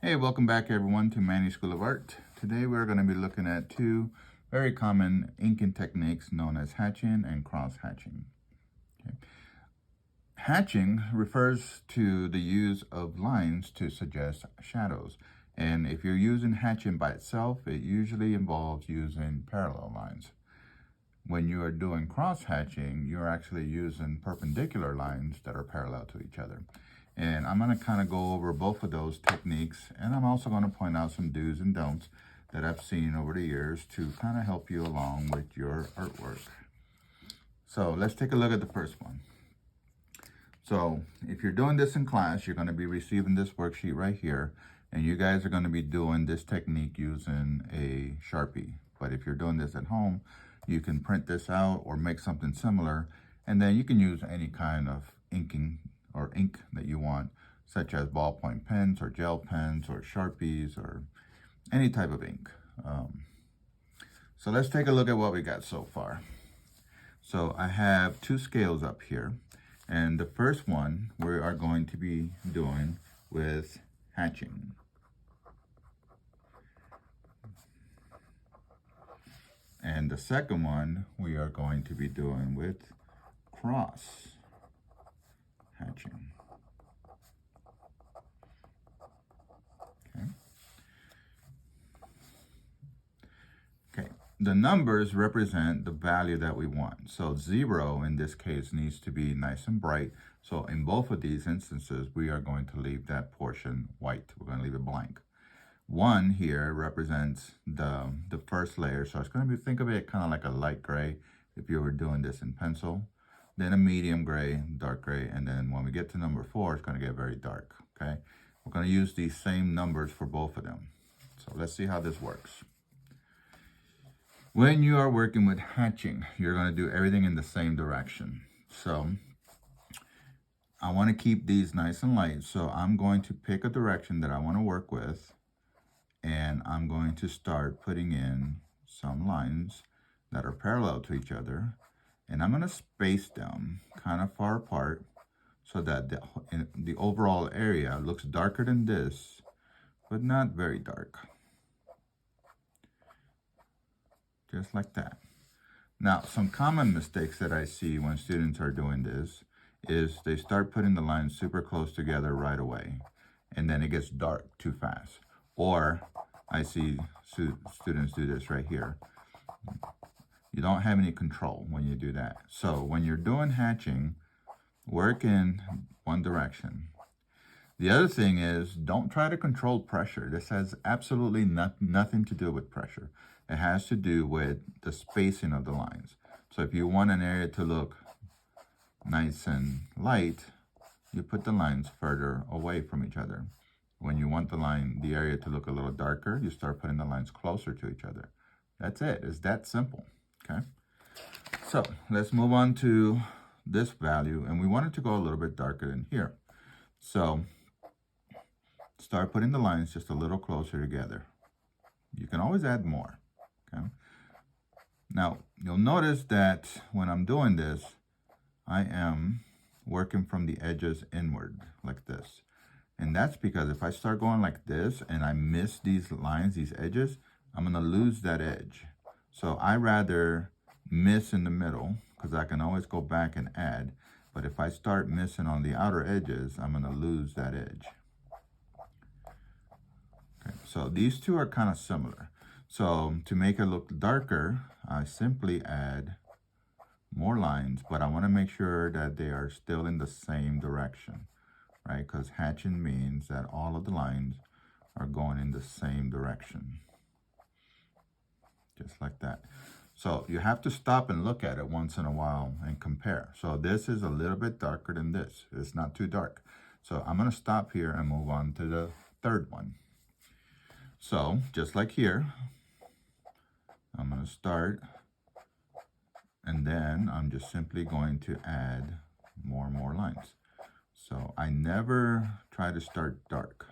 Hey, welcome back everyone to Manny School of Art. Today we're going to be looking at two very common inking techniques known as hatching and cross-hatching. Okay. Hatching refers to the use of lines to suggest shadows. And if you're using hatching by itself, it usually involves using parallel lines. When you are doing cross-hatching, you're actually using perpendicular lines that are parallel to each other. And I'm going to kind of go over both of those techniques, and I'm also going to point out some do's and don'ts that I've seen over the years to kind of help you along with your artwork. So let's take a look at the first one. So if you're doing this in class, you're going to be receiving this worksheet right here, and you guys are going to be doing this technique using a Sharpie. But if you're doing this at home, you can print this out or make something similar, and then you can use any kind of inking or ink that you want, such as ballpoint pens or gel pens or Sharpies or any type of ink. So let's take a look at what we got so far. So I have two scales up here, and the first one we are going to be doing with hatching. And the second one we are going to be doing with cross hatching. Okay, the numbers represent the value that we want. So 0 in this case needs to be nice and bright. So in both of these instances, we are going to leave that portion white. We're going to leave it blank. 1 here represents the first layer. So it's going to be, think of it kind of like a light gray if you were doing this in pencil. Then a medium gray, dark gray, and then when we get to number 4, it's going to get very dark, okay? We're going to use these same numbers for both of them. So let's see how this works. When you are working with hatching, you're going to do everything in the same direction. So I want to keep these nice and light, so I'm going to pick a direction that I want to work with, and I'm going to start putting in some lines that are parallel to each other, and I'm going to space them kind of far apart so that the overall area looks darker than this, but not very dark. Just like that. Now, some common mistakes that I see when students are doing this is they start putting the lines super close together right away, and then it gets dark too fast. Or I see students do this right here. You don't have any control when you do that. So when you're doing hatching, work in one direction. The other thing is, don't try to control pressure. This has absolutely nothing to do with pressure. It has to do with the spacing of the lines. So if you want an area to look nice and light, you put the lines further away from each other. When you want the area to look a little darker, you start putting the lines closer to each other. That's it. It's that simple, okay? So let's move on to this value, and we want it to go a little bit darker than here. So start putting the lines just a little closer together. You can always add more, okay? Now, you'll notice that when I'm doing this, I am working from the edges inward like this. And that's because if I start going like this and I miss these lines, these edges, I'm going to lose that edge. So I rather miss in the middle, because I can always go back and add. But if I start missing on the outer edges, I'm going to lose that edge. Okay, so these two are kind of similar. So to make it look darker, I simply add more lines, but I want to make sure that they are still in the same direction, right? Because hatching means that all of the lines are going in the same direction. Just like that. So you have to stop and look at it once in a while and compare. So this is a little bit darker than this. It's not too dark. So I'm going to stop here and move on to the third one. So just like here, I'm going to start, and then I'm just simply going to add more and more lines. So I never try to start dark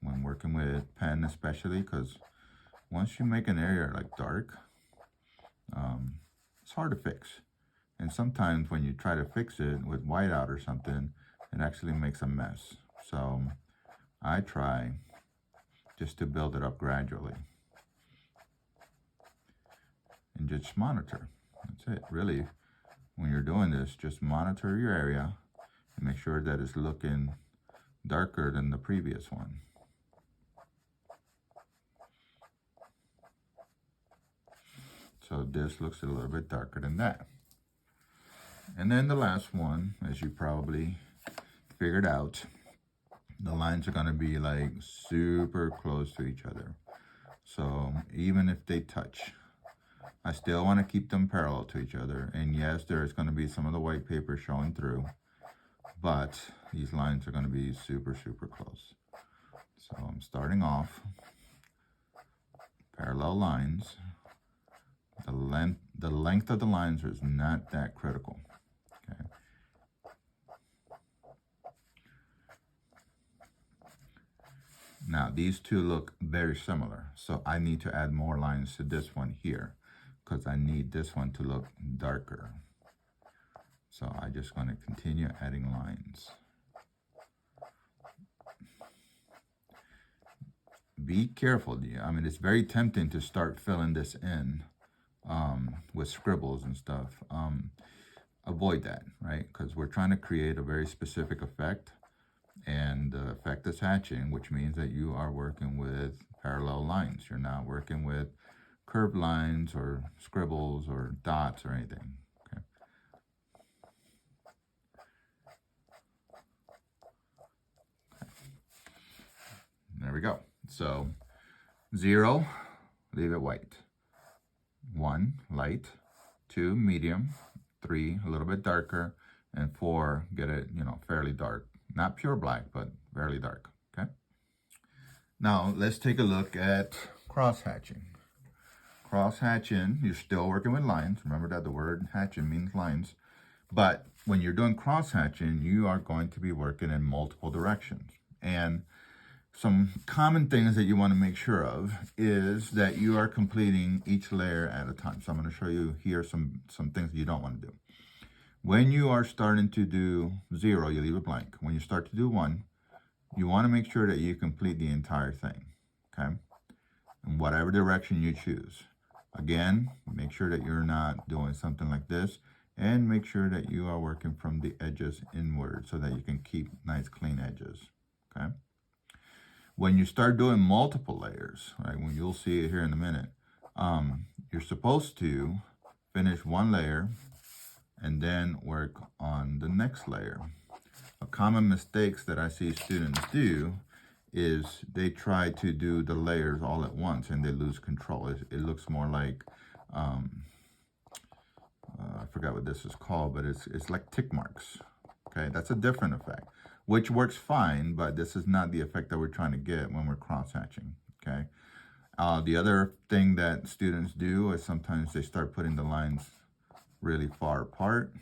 when working with pen, especially because once you make an area like dark, it's hard to fix. And sometimes when you try to fix it with whiteout or something, it actually makes a mess. So I try just to build it up gradually. And just monitor. That's it, really. When you're doing this, just monitor your area and make sure that it's looking darker than the previous one. So this looks a little bit darker than that. And then the last one, as you probably figured out, the lines are going to be like super close to each other. So even if they touch, I still want to keep them parallel to each other. And yes, there's going to be some of the white paper showing through, but these lines are going to be super, super close. So I'm starting off parallel lines. The length of the lines is not that critical. Okay. Now these two look very similar, so I need to add more lines to this one here because I need this one to look darker. So I'm just going to continue adding lines. Be careful. I mean, it's very tempting to start filling this in with scribbles and stuff. Avoid that, right? Because we're trying to create a very specific effect, and the effect is hatching, which means that you are working with parallel lines. You're not working with curved lines or scribbles or dots or anything. Okay. There we go. So 0, leave it white. 1, light. 2, medium. 3, a little bit darker. And 4, get it, fairly dark. Not pure black, but fairly dark. Okay. Now let's take a look at cross hatching. Cross hatching, you're still working with lines. Remember that the word hatching means lines. But when you're doing cross hatching, you are going to be working in multiple directions. And some common things that you want to make sure of is that you are completing each layer at a time. So I'm going to show you here some things that you don't want to do. When you are starting to do 0, you leave it blank. When you start to do 1, you want to make sure that you complete the entire thing, okay? In whatever direction you choose. Again, make sure that you're not doing something like this, and make sure that you are working from the edges inward so that you can keep nice clean edges, okay? When you start doing multiple layers, right, when you'll see it here in a minute, you're supposed to finish one layer and then work on the next layer. A common mistakes that I see students do is they try to do the layers all at once and they lose control. It looks more like, I forgot what this is called, but it's like tick marks. Okay, that's a different effect, which works fine, but this is not the effect that we're trying to get when we're cross-hatching, okay? The other thing that students do is sometimes they start putting the lines really far apart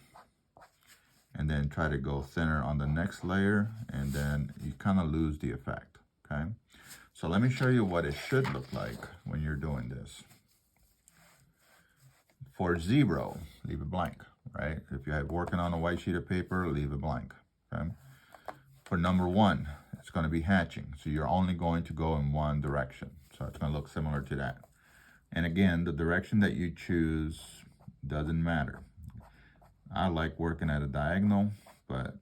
and then try to go thinner on the next layer, and then you kind of lose the effect, okay? So let me show you what it should look like when you're doing this. For 0, leave it blank, right? If you're working on a white sheet of paper, leave it blank, okay? For number 1, it's going to be hatching, so you're only going to go in one direction. So it's going to look similar to that. And again, the direction that you choose doesn't matter. I like working at a diagonal, but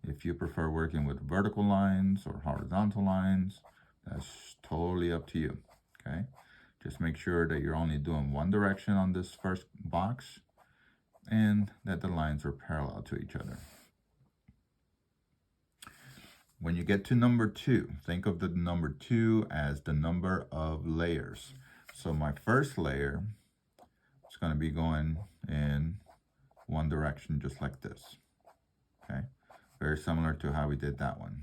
if you prefer working with vertical lines or horizontal lines, that's totally up to you, okay? Just make sure that you're only doing one direction on this first box and that the lines are parallel to each other. When you get to number 2, think of the number 2 as the number of layers. So my first layer is going to be going in one direction just like this, okay? Very similar to how we did that one.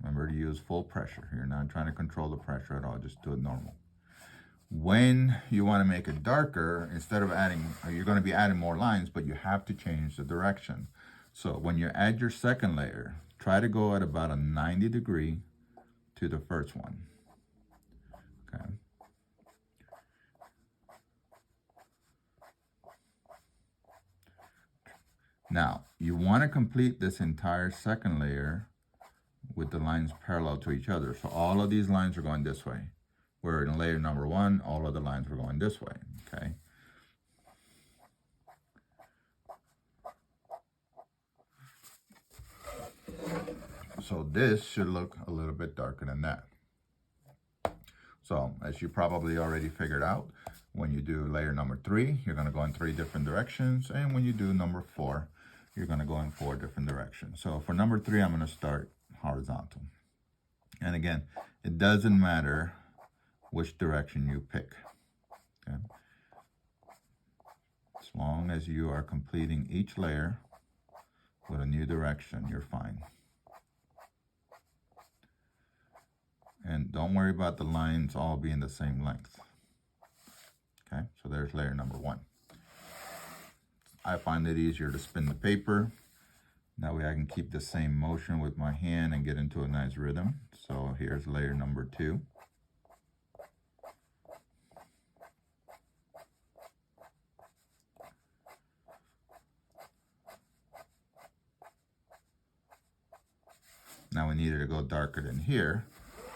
Remember to use full pressure. You're not trying to control the pressure at all, just do it normal. When you want to make it darker, instead of adding, you're going to be adding more lines, but you have to change the direction. So when you add your second layer, try to go at about a 90 degree to the first one, okay? Now, you want to complete this entire second layer with the lines parallel to each other. So all of these lines are going this way. Where in layer number 1, all of the lines were going this way, okay? So this should look a little bit darker than that. So as you probably already figured out, when you do layer number 3, you're going to go in 3 different directions. And when you do number 4, you're going to go in 4 different directions. So for number 3, I'm going to start horizontal. And again, it doesn't matter which direction you pick. Okay? As long as you are completing each layer with a new direction, you're fine. And don't worry about the lines all being the same length. Okay, so there's layer number 1. I find it easier to spin the paper. That way I can keep the same motion with my hand and get into a nice rhythm. So here's layer number 2. Now we needed to go darker than here.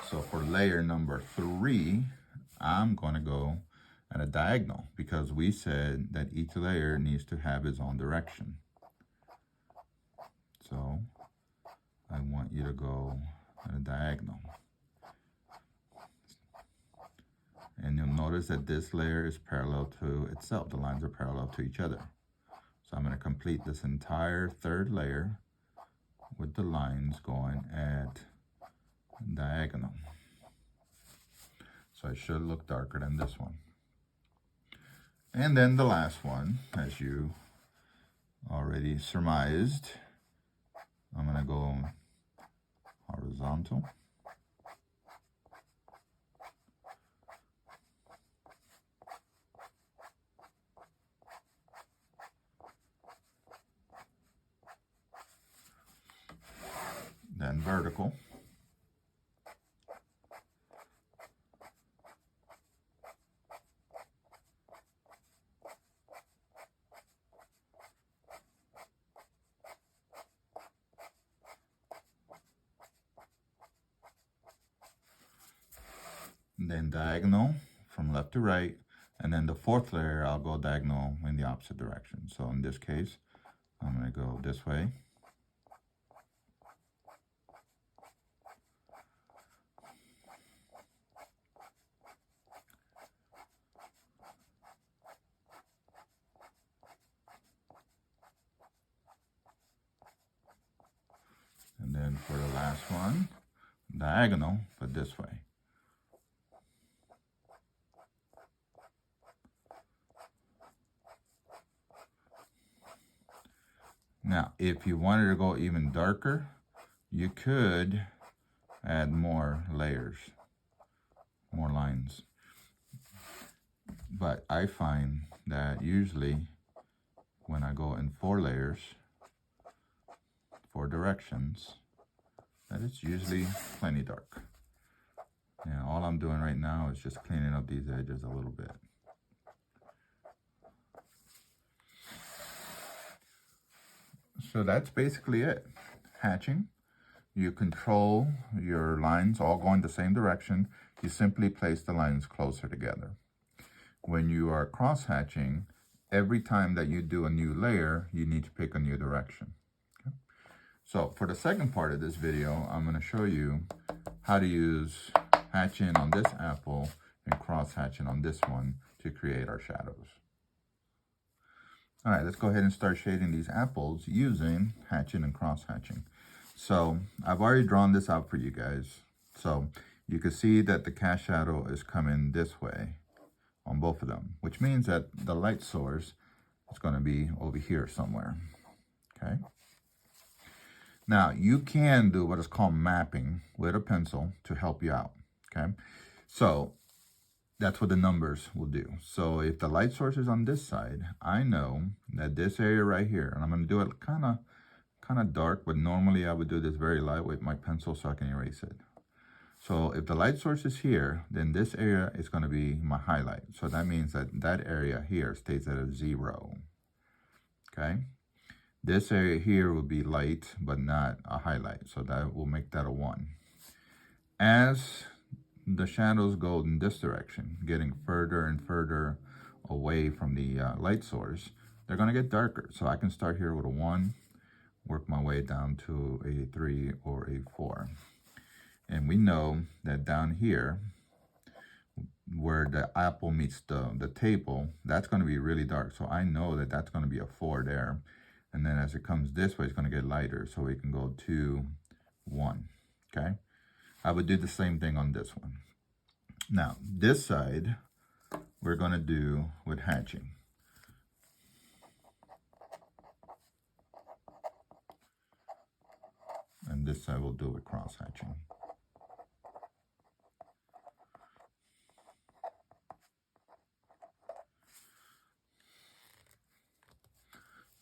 So for layer number 3, I'm going to go at a diagonal because we said that each layer needs to have its own direction. So I want you to go at a diagonal. And you'll notice that this layer is parallel to itself. The lines are parallel to each other. So I'm going to complete this entire 3rd layer with the lines going at diagonal. So it should look darker than this one. And then the last one, as you already surmised, I'm going to go horizontal. Then vertical. Then diagonal from left to right, and then the 4th layer I'll go diagonal in the opposite direction. So in this case, I'm going to go this way. And then for the last one, diagonal, but this way. Now, if you wanted to go even darker, you could add more layers, more lines. But I find that usually when I go in 4 layers, 4 directions, that it's usually plenty dark. And all I'm doing right now is just cleaning up these edges a little bit. So that's basically it. Hatching. You control your lines all going the same direction. You simply place the lines closer together. When you are cross hatching, every time that you do a new layer, you need to pick a new direction. Okay? So for the second part of this video, I'm going to show you how to use hatching on this apple and cross hatching on this one to create our shadows. All right, let's go ahead and start shading these apples using hatching and cross hatching. So I've already drawn this out for you guys. So you can see that the cast shadow is coming this way on both of them, which means that the light source is going to be over here somewhere. Okay. Now you can do what is called mapping with a pencil to help you out. Okay. So that's what the numbers will do. So if the light source is on this side, I know that this area right here, and I'm going to do it kind of dark, but normally I would do this very light with my pencil so I can erase it. So if the light source is here, then this area is going to be my highlight. So that means that that area here stays at a 0. Okay. This area here will be light, but not a highlight. So that will make that a 1. As the shadows go in this direction, getting further and further away from the light source, they're going to get darker. So I can start here with a 1, work my way down to a 3 or a 4. And we know that down here, where the apple meets the table, that's going to be really dark. So I know that that's going to be a 4 there. And then as it comes this way, it's going to get lighter. So we can go 2, 1, okay? I would do the same thing on this one. Now, this side, we're going to do with hatching. And this side we'll do with cross hatching.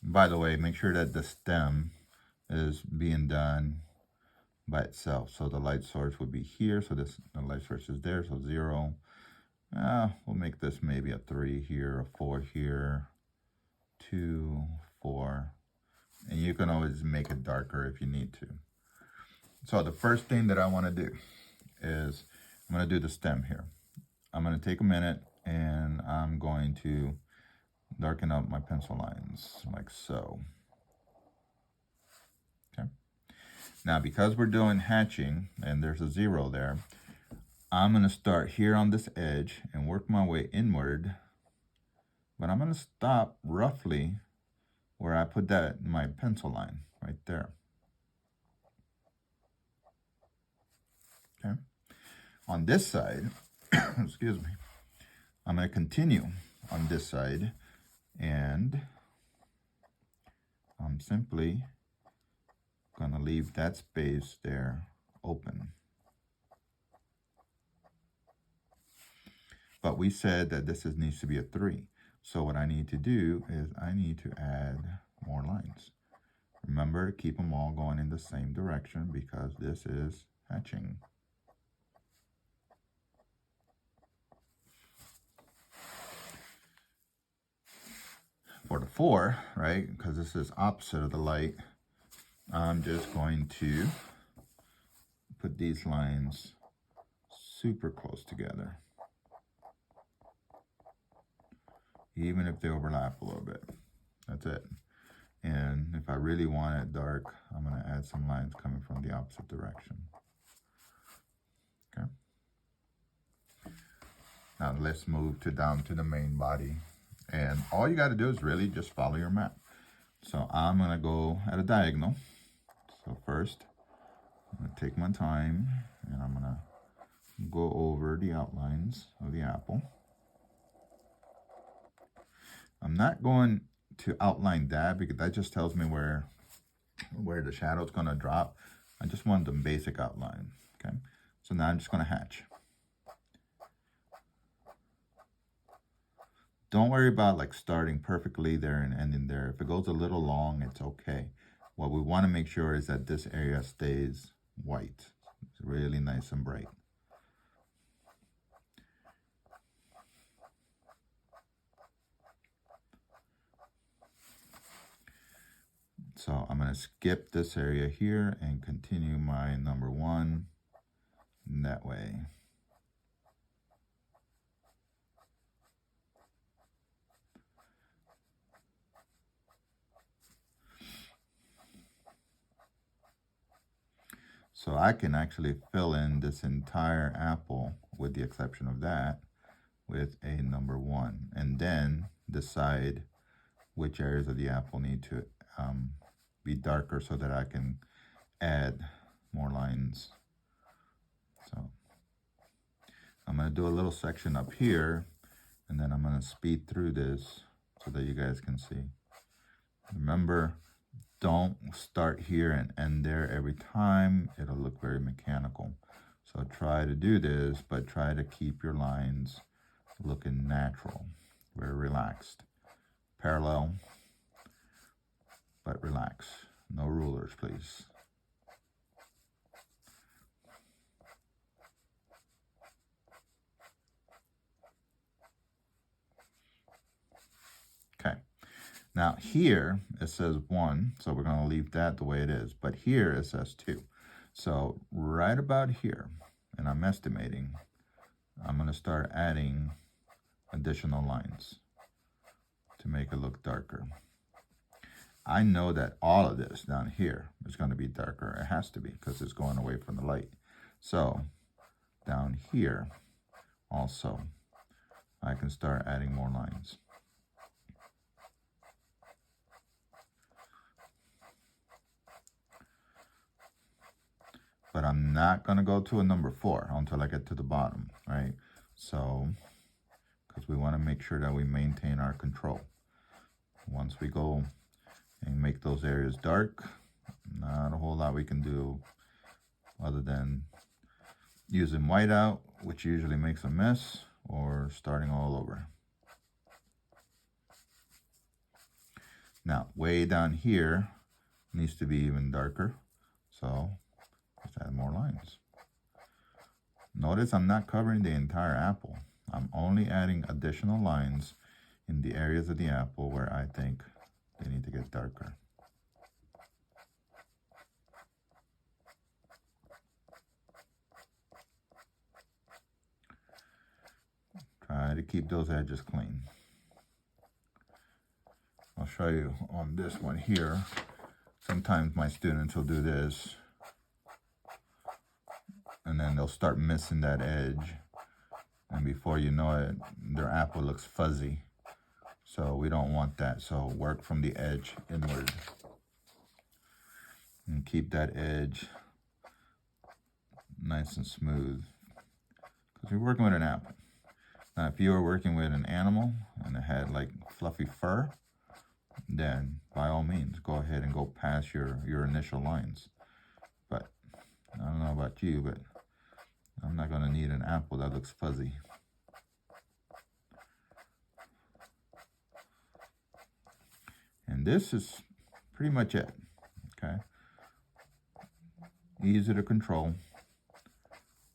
By the way, make sure that the stem is being done by itself. So the light source would be here. So the light source is there. So 0. We'll make this maybe a 3 here, a 4 here, 2, 4. And you can always make it darker if you need to. So the first thing that I want to do is I'm going to do the stem here. I'm going to take a minute and I'm going to darken up my pencil lines like so. Okay. Now, because we're doing hatching and there's a 0 there, I'm going to start here on this edge and work my way inward. But I'm going to stop roughly where I put that my pencil line right there. Okay. On this side, excuse me, I'm going to continue on this side, and I'm simply going to leave that space there open. But we said that this needs to be a 3. So what I need to do is I need to add more lines. Remember to keep them all going in the same direction because this is hatching. For the 4, right, because this is opposite of the light, I'm just going to put these lines super close together, even if they overlap a little bit. That's it. And if I really want it dark, I'm going to add some lines coming from the opposite direction. Okay. Now let's move down to the main body. And all you got to do is really just follow your map. So I'm going to go at a diagonal. So first, I'm going to take my time and I'm going to go over the outlines of the apple. I'm not going to outline that because that just tells me where the shadow's going to drop. I just want the basic outline. Okay. So now I'm just going to hatch. Don't worry about like starting perfectly there and ending there. If it goes a little long, it's okay. What we want to make sure is that this area stays white. It's really nice and bright. So I'm going to skip this area here and continue my number 1 that way. So I can actually fill in this entire apple, with the exception of that, with a number 1. And then decide which areas of the apple need to be darker so that I can add more lines. So I'm going to do a little section up here, and then I'm going to speed through this so that you guys can see. Remember, don't start here and end there every time. It'll look very mechanical. So try to do this, but try to keep your lines looking natural, very relaxed. Parallel, but relax. No rulers, please. Okay. Now here it says 1, so we're going to leave that the way it is. But here it says 2. So right about here, and I'm estimating, I'm going to start adding additional lines to make it look darker. I know that all of this down here is going to be darker. It has to be because it's going away from the light. So down here also, I can start adding more lines. But I'm not going to go to a number 4 until I get to the bottom, right? So, because we want to make sure that we maintain our control. Once we go and make those areas dark, not a whole lot we can do other than using whiteout, which usually makes a mess, or starting all over. Now, way down here needs to be even darker, so let's add more lines. Notice I'm not covering the entire apple. I'm only adding additional lines in the areas of the apple where I think they need to get darker. Try to keep those edges clean. I'll show you on this one here. Sometimes my students will do this, and then they'll start missing that edge. And before you know it, their apple looks fuzzy. So we don't want that. So work from the edge inward. And keep that edge nice and smooth. Because we're working with an apple. Now, if you were working with an animal and it had like fluffy fur, then by all means, go ahead and go past your initial lines. But I don't know about you, but I'm not going to need an apple that looks fuzzy. And this is pretty much it, okay? Easy to control.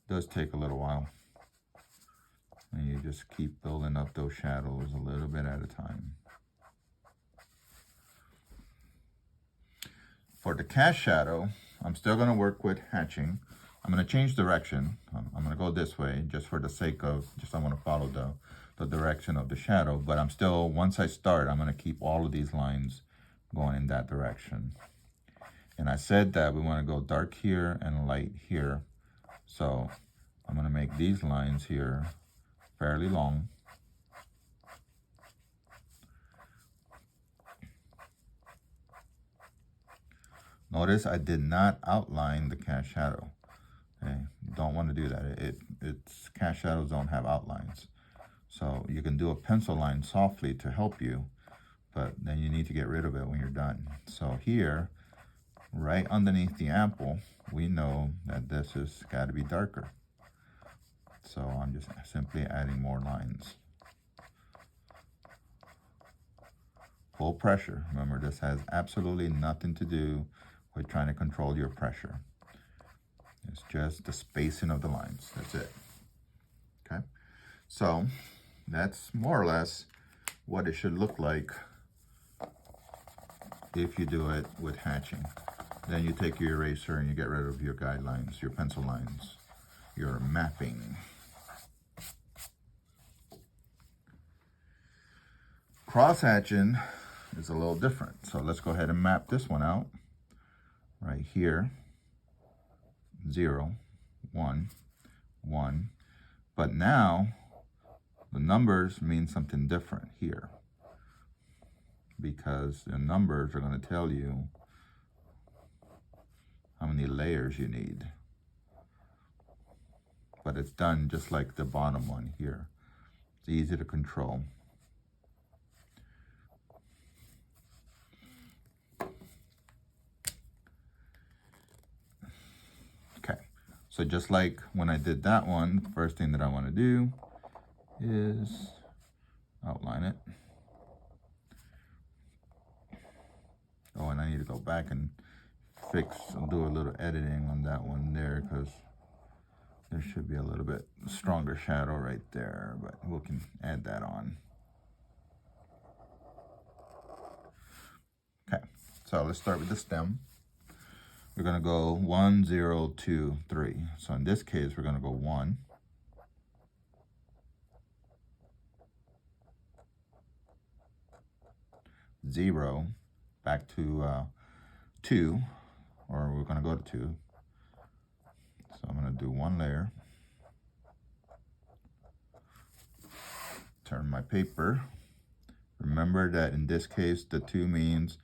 Does take a little while. And you just keep building up those shadows a little bit at a time. For the cast shadow, I'm still going to work with hatching. I'm going to change direction. I'm going to go this way just for the sake of, I want to follow the direction of the shadow. But I'm still, once I start, I'm going to keep all of these lines going in that direction. And I said that we want to go dark here and light here. So I'm going to make these lines here fairly long. Notice I did not outline the cast shadow. Okay, you don't want to do that. It's cast shadows don't have outlines. So you can do a pencil line softly to help you, but then you need to get rid of it when you're done. So here, right underneath the apple, we know that this has got to be darker. So I'm just simply adding more lines. Full pressure. Remember, this has absolutely nothing to do with trying to control your pressure. It's just the spacing of the lines. That's it. Okay. So that's more or less what it should look like if you do it with hatching. Then you take your eraser and you get rid of your guidelines, your pencil lines, your mapping. Cross hatching is a little different. So let's go ahead and map this one out. Right here, 0, 1, 1. But now the numbers mean something different here, because the numbers are going to tell you how many layers you need. But it's done just like the bottom one here. It's easy to control. Okay, so just like when I did that one, the first thing that I want to do is outline it. Oh, and I need to go back and do a little editing on that one there, because there should be a little bit stronger shadow right there, but we can add that on. So let's start with the stem. We're gonna go 1, 0, 2, 3. So in this case, we're gonna go 1, 0, back to 2, or we're gonna go to 2. So I'm gonna do 1 layer, turn my paper. Remember that in this case, the 2 means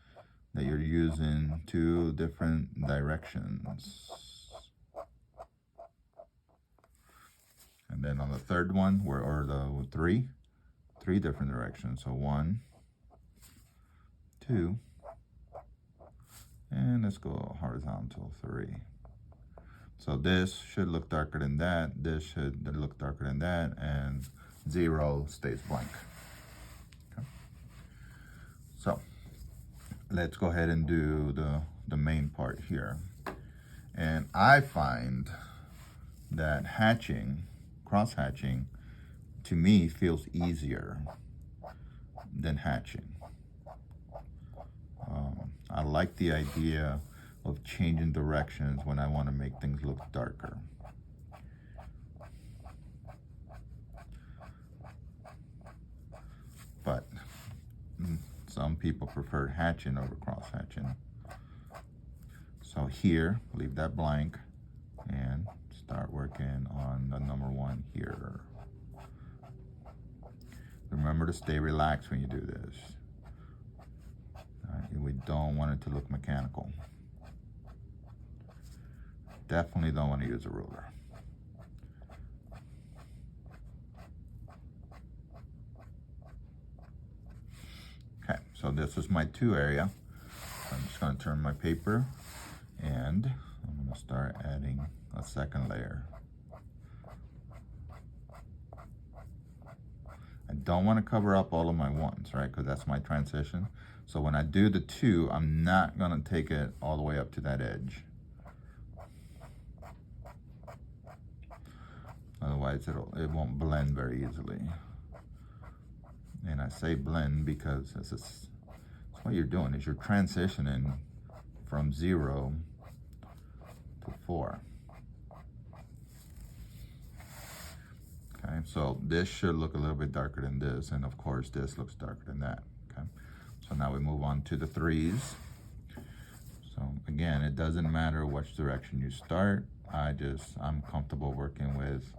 that you're using 2 different directions. And then on the third one, or the 3 different directions. So 1, 2, and let's go horizontal 3. So this should look darker than that, this should look darker than that, and 0 stays blank. Okay. So let's go ahead and do the main part here. And I find that cross-hatching, to me, feels easier than hatching. I like the idea of changing directions when I want to make things look darker. But some people prefer hatching over cross-hatching. So here, leave that blank and start working on the number 1 here. Remember to stay relaxed when you do this. We don't want it to look mechanical. Definitely don't want to use a ruler. Okay, so this is my 2 area. I'm just going to turn my paper and I'm going to start adding a second layer. I don't want to cover up all of my 1s, right? Because that's my transition. So when I do the 2, I'm not going to take it all the way up to that edge. Otherwise, it won't blend very easily. And I say blend because that's what you're doing, is you're transitioning from 0 to 4. Okay, so this should look a little bit darker than this, and of course this looks darker than that. Okay, so now we move on to the 3s. So again, it doesn't matter which direction you start. I'm comfortable working with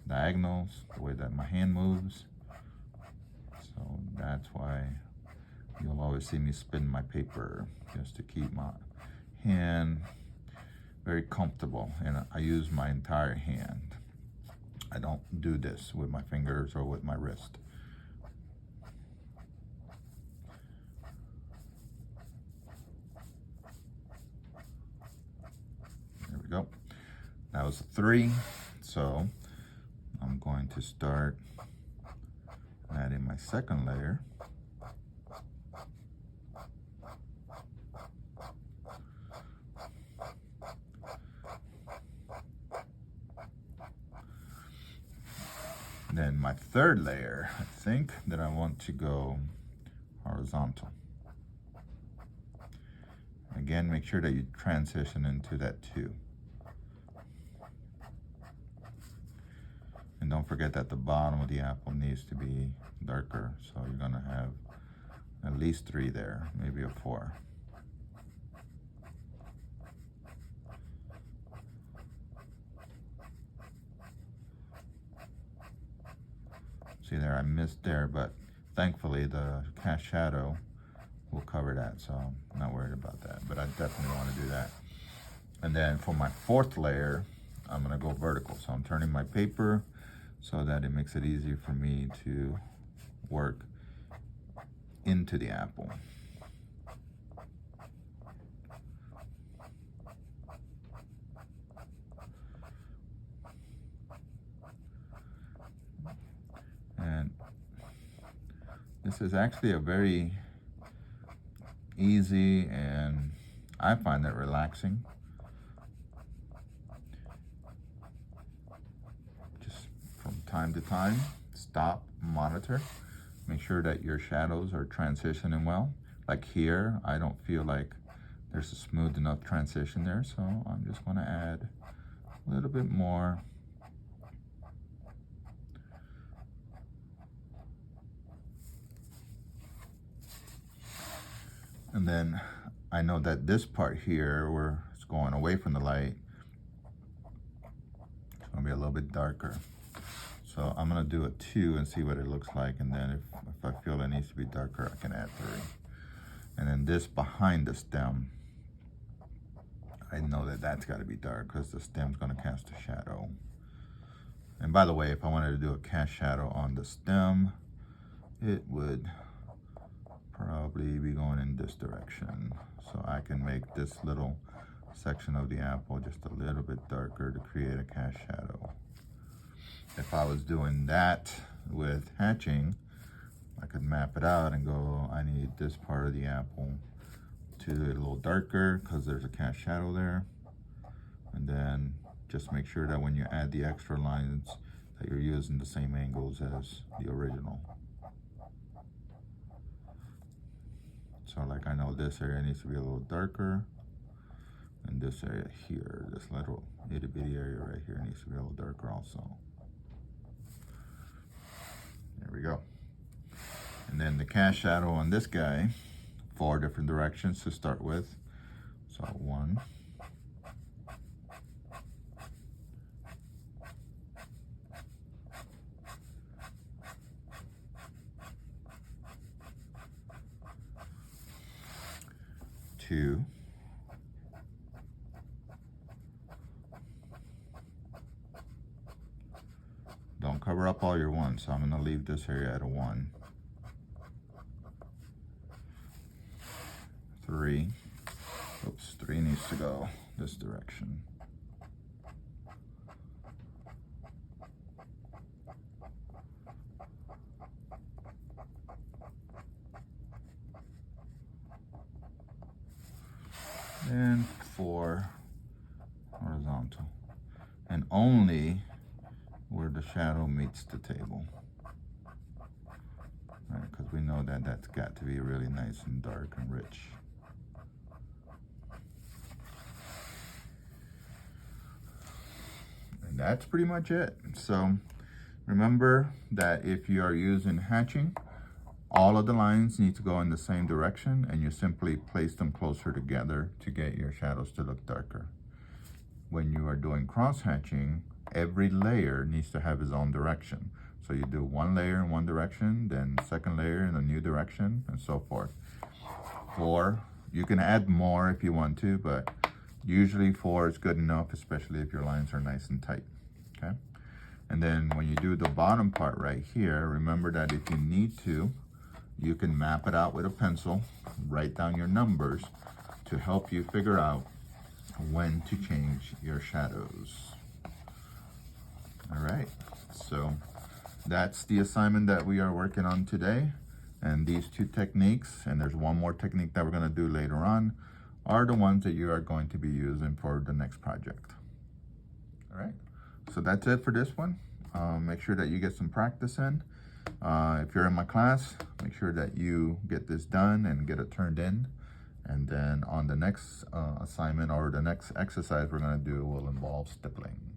diagonals, the way that my hand moves. So that's why you'll always see me spin my paper, just to keep my hand very comfortable, and I use my entire hand. I don't do this with my fingers or with my wrist. There we go. That was a 3. So I'm going to start adding my second layer. Then my third layer, I think that I want to go horizontal. Again, make sure that you transition into that 2. And don't forget that the bottom of the apple needs to be darker. So you're gonna have at least 3 there, maybe a 4. See there, I missed there, but thankfully the cast shadow will cover that, so I'm not worried about that, but I definitely want to do that. And then for my 4th layer, I'm going to go vertical. So I'm turning my paper so that it makes it easier for me to work into the apple. And this is actually a very easy, and I find it relaxing. Just from time to time, stop, monitor, make sure that your shadows are transitioning well. Like here, I don't feel like There's a smooth enough transition there, so I'm just going to add a little bit more. And then I know that this part here, where it's going away from the light, it's going to be a little bit darker. So I'm going to do a 2 and see what it looks like. And then if I feel it needs to be darker, I can add 3. And then this behind the stem, I know that that's got to be dark because the stem's going to cast a shadow. And by the way, if I wanted to do a cast shadow on the stem, it would probably be going in this direction. So I can make this little section of the apple just a little bit darker to create a cast shadow. If I was doing that with hatching, I could map it out and go, I need this part of the apple to do it a little darker because there's a cast shadow there. And then just make sure that when you add the extra lines that you're using the same angles as the original. So like I know this area needs to be a little darker, and this area here, this little itty bitty area right here needs to be a little darker also. There we go. And then the cast shadow on this guy, 4 different directions to start with. So 1, 2, 'Don't cover up all your 1s, so I'm going to leave this area at a 1. 3, oops, 3 needs to go this direction. 4 horizontal, and only where the shadow meets the table. Right, because we know that that's got to be really nice and dark and rich. And that's pretty much it. So remember that if you are using hatching, all of the lines need to go in the same direction, and you simply place them closer together to get your shadows to look darker. When you are doing cross hatching, every layer needs to have its own direction. So you do 1 layer in one direction, then 2nd layer in a new direction, and so forth. 4, you can add more if you want to, but usually 4 is good enough, especially if your lines are nice and tight, okay? And then when you do the bottom part right here, remember that if you need to, you can map it out with a pencil, write down your numbers to help you figure out when to change your shadows. All right, so that's the assignment that we are working on today. And these 2 techniques, and there's 1 more technique that we're going to do later on, are the ones that you are going to be using for the next project. All right, so that's it for this one. Make sure that you get some practice in. If you're in my class, make sure that you get this done and get it turned in. And then on the next assignment or the next exercise we're going to do will involve stippling.